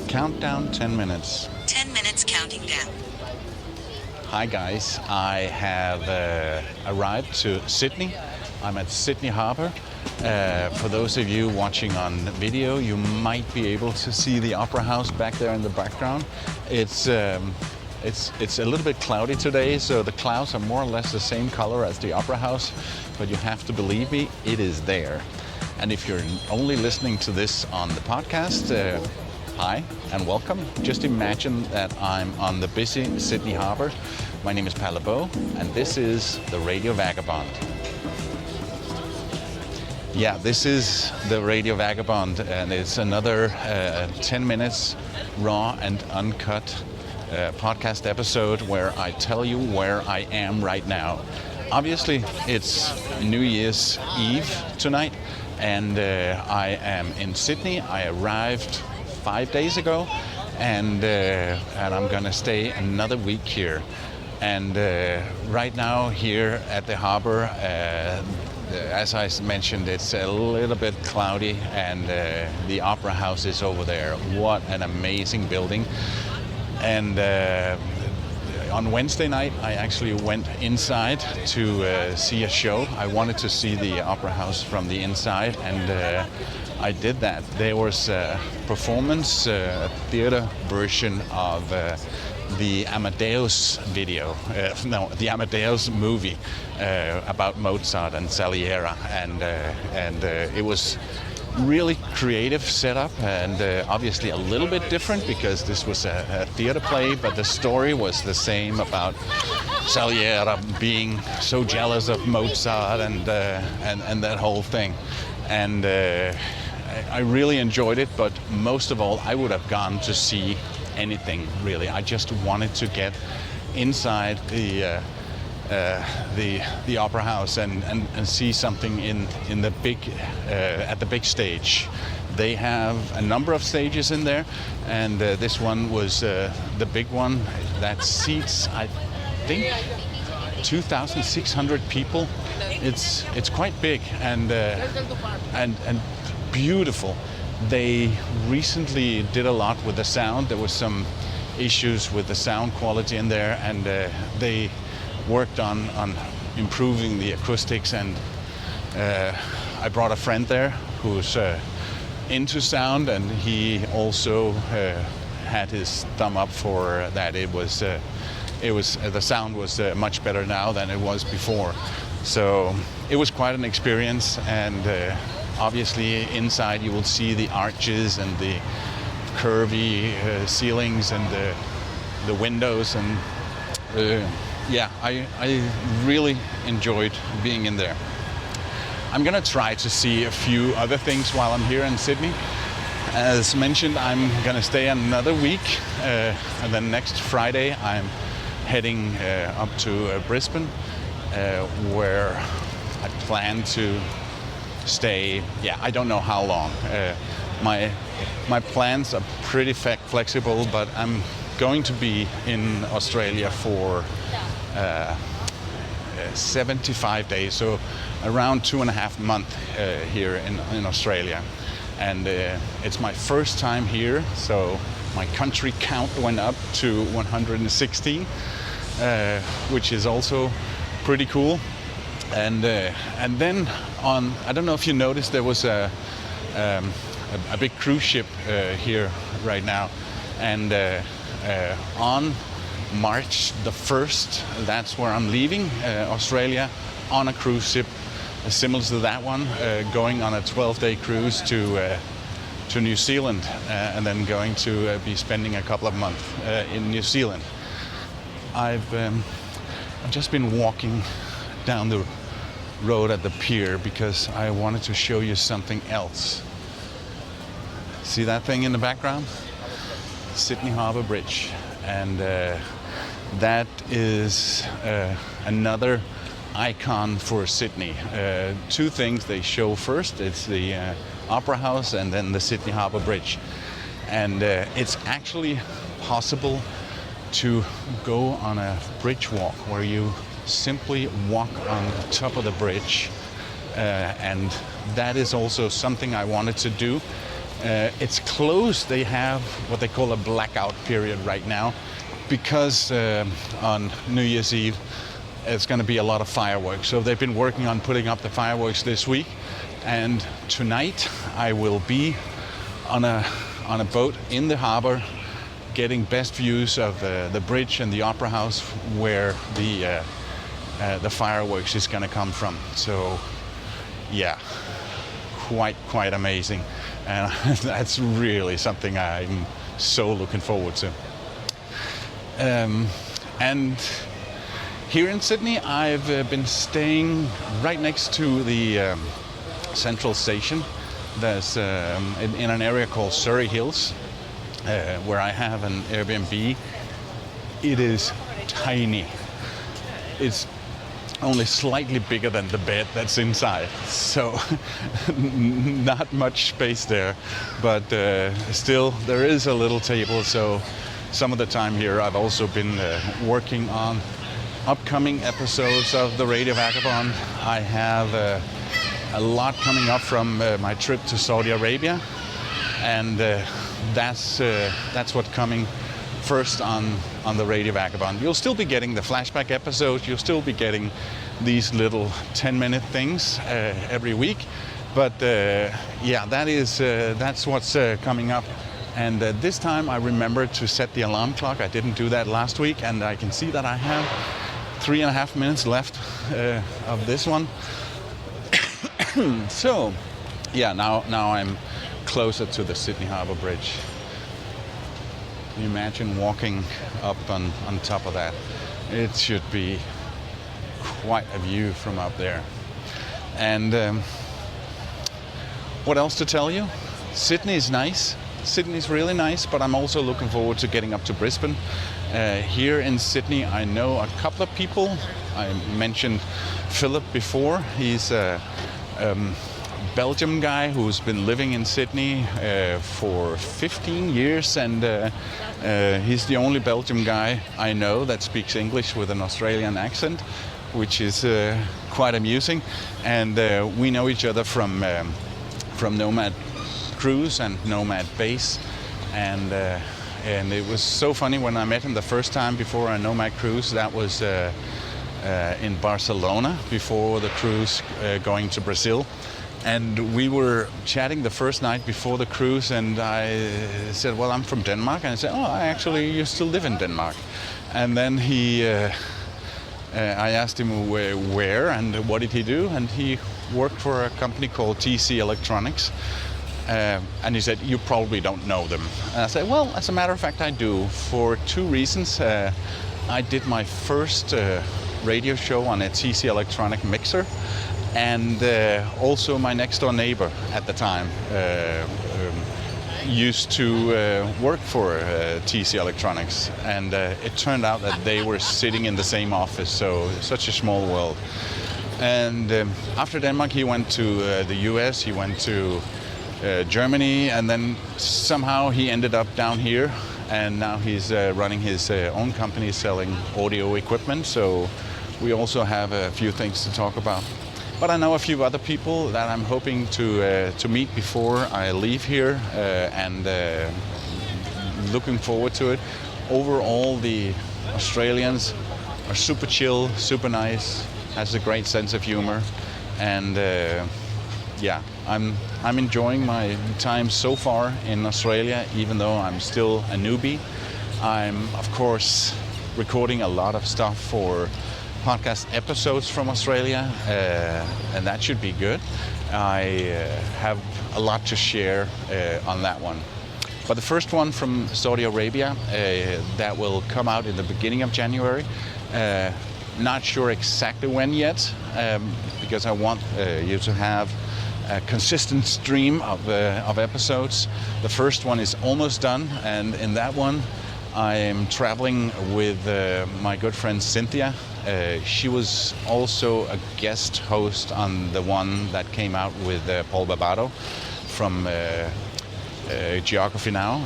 Countdown 10 minutes. 10 minutes counting down. Hi guys, I have arrived to Sydney. I'm at Sydney Harbour. For those of you watching on video, you might be able to see the Opera House back there in the background. It's a little bit cloudy today, so the clouds are more or less the same color as the Opera House, but you have to believe me, it is there. And if you're only listening to this on the podcast, hi and welcome. Just imagine that I'm on the busy Sydney Harbour. My name is Vagabond, and this is the Radio Vagabond. Yeah, this is the Radio Vagabond, and it's another 10 minutes raw and uncut podcast episode where I tell you where I am right now. Obviously, it's New Year's Eve tonight, and I am in Sydney. I arrived 5 days ago, and I'm gonna stay another week here. And right now here at the harbour, as I mentioned, it's a little bit cloudy, and the Opera House is over there. What an amazing building. And on Wednesday night, I actually went inside to see a show. I wanted to see the Opera House from the inside, and I did that. There was a performance, a theater version of the Amadeus video, the Amadeus movie about Mozart and Salieri, and it was really creative setup, and obviously a little bit different because this was a theater play, but the story was the same about Salieri being so jealous of Mozart and that whole thing. And I really enjoyed it, but most of all, I would have gone to see anything really. I just wanted to get inside the Opera House and see something in the big at the big stage. They have a number of stages in there, and this one was the big one that seats, I think, 2,600 people. It's quite big and beautiful. They recently did a lot with the sound. There was some issues with the sound quality in there, and they worked on improving the acoustics, and I brought a friend there who's into sound, and he also had his thumb up for that. The sound was much better now than it was before, so it was quite an experience. And obviously inside you will see the arches and the curvy ceilings and the windows, and yeah, I really enjoyed being in there. I'm gonna try to see a few other things while I'm here in Sydney. As mentioned, I'm gonna stay another week, and then next Friday I'm heading up to Brisbane, where I plan to stay. Yeah, I don't know how long. My plans are pretty flexible, but I'm going to be in Australia for 75 days, so around 2.5 months here in Australia. And it's my first time here, so my country count went up to 116, which is also pretty cool. And then on, I don't know if you noticed, there was a big cruise ship here right now, and on March the 1st, that's where I'm leaving Australia on a cruise ship similar to that one, going on a 12-day cruise to New Zealand, and then going to be spending a couple of months in New Zealand. I've just been walking down the road at the pier because I wanted to show you something else. See that thing in the background? Sydney Harbour Bridge, and that is another icon for Sydney. Two things they show first: it's the Opera House and then the Sydney Harbour Bridge. And it's actually possible to go on a bridge walk where you simply walk on the top of the bridge, and that is also something I wanted to do. It's closed. They have what they call a blackout period right now because on New Year's Eve it's going to be a lot of fireworks. So they've been working on putting up the fireworks this week. And tonight I will be on a boat in the harbor getting best views of the bridge and the opera house where the fireworks is going to come from. So yeah, quite amazing, and that's really something I'm so looking forward to. And here in Sydney, I've been staying right next to the Central Station. There's in an area called Surrey Hills, where I have an Airbnb. It is tiny. It's only slightly bigger than the bed that's inside, so not much space there, but still there is a little table. So some of the time here I've also been working on upcoming episodes of the Radio Vagabond. I have a lot coming up from my trip to Saudi Arabia, and that's what's coming first on the Radio Vagabond. You'll still be getting the flashback episodes. You'll still be getting these little 10-minute things every week. But yeah, that's what's coming up. And this time I remembered to set the alarm clock. I didn't do that last week, and I can see that I have 3.5 minutes left of this one. So yeah, now I'm closer to the Sydney Harbour Bridge. Can you imagine walking up on top of that? It should be quite a view from up there. And what else to tell you? Sydney is nice. Sydney's really nice, but I'm also looking forward to getting up to Brisbane. Here in Sydney, I know a couple of people. I mentioned Philip before. He's a Belgium guy who's been living in Sydney for 15 years, and he's the only Belgian guy I know that speaks English with an Australian accent, which is quite amusing. And we know each other from Nomad Cruise and Nomad Base, and it was so funny when I met him the first time before a Nomad Cruise. That was in Barcelona before the cruise going to Brazil. And we were chatting the first night before the cruise, and I said, well, I'm from Denmark. And I said, oh, actually, you still live in Denmark. And then I asked him where and what did he do, and he worked for a company called TC Electronics. And he said, you probably don't know them. And I said, well, as a matter of fact, I do, for two reasons. I did my first radio show on a TC Electronic mixer, and also my next door neighbor at the time used to work for TC Electronics, and it turned out that they were sitting in the same office, so such a small world. And after Denmark, he went to the US, he went to Germany, and then somehow he ended up down here, and now he's running his own company selling audio equipment, so we also have a few things to talk about. But I know a few other people that I'm hoping to meet before I leave here, and looking forward to it. Overall, the Australians are super chill, super nice, has a great sense of humor, and yeah, I'm enjoying my time so far in Australia, even though I'm still a newbie. I'm, of course, recording a lot of stuff for podcast episodes from Australia, and that should be good. I have a lot to share on that one. But the first one from Saudi Arabia, that will come out in the beginning of January. Not sure exactly when yet, because I want you to have a consistent stream of episodes. The first one is almost done, and in that one I'm traveling with my good friend Cynthia. She was also a guest host on the one that came out with Paul Barbado from Geography Now.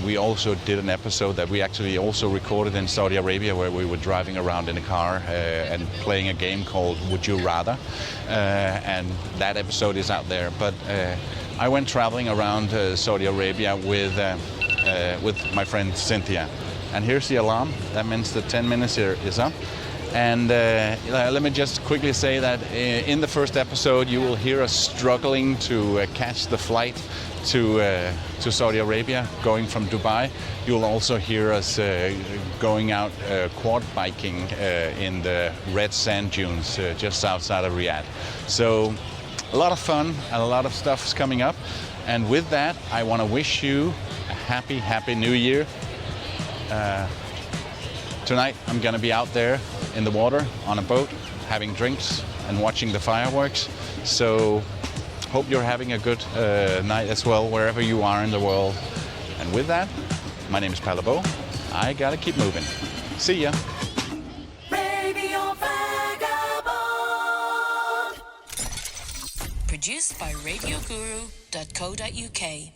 We also did an episode that we actually also recorded in Saudi Arabia, where we were driving around in a car and playing a game called Would You Rather, and that episode is out there. But I went traveling around Saudi Arabia with my friend Cynthia. And here's the alarm. That means the 10 minutes here is up. And let me just quickly say that in the first episode, you will hear us struggling to catch the flight to Saudi Arabia, going from Dubai. You will also hear us going out quad biking in the red sand dunes just outside of Riyadh. So a lot of fun and a lot of stuff is coming up. And with that, I want to wish you a happy New Year. Tonight I'm going to be out there in the water on a boat, having drinks and watching the fireworks. So hope you're having a good night as well, wherever you are in the world. And with that, my name is Palabo. I gotta keep moving. See ya. Radio Vagabond. Produced by RadioGuru.co.uk.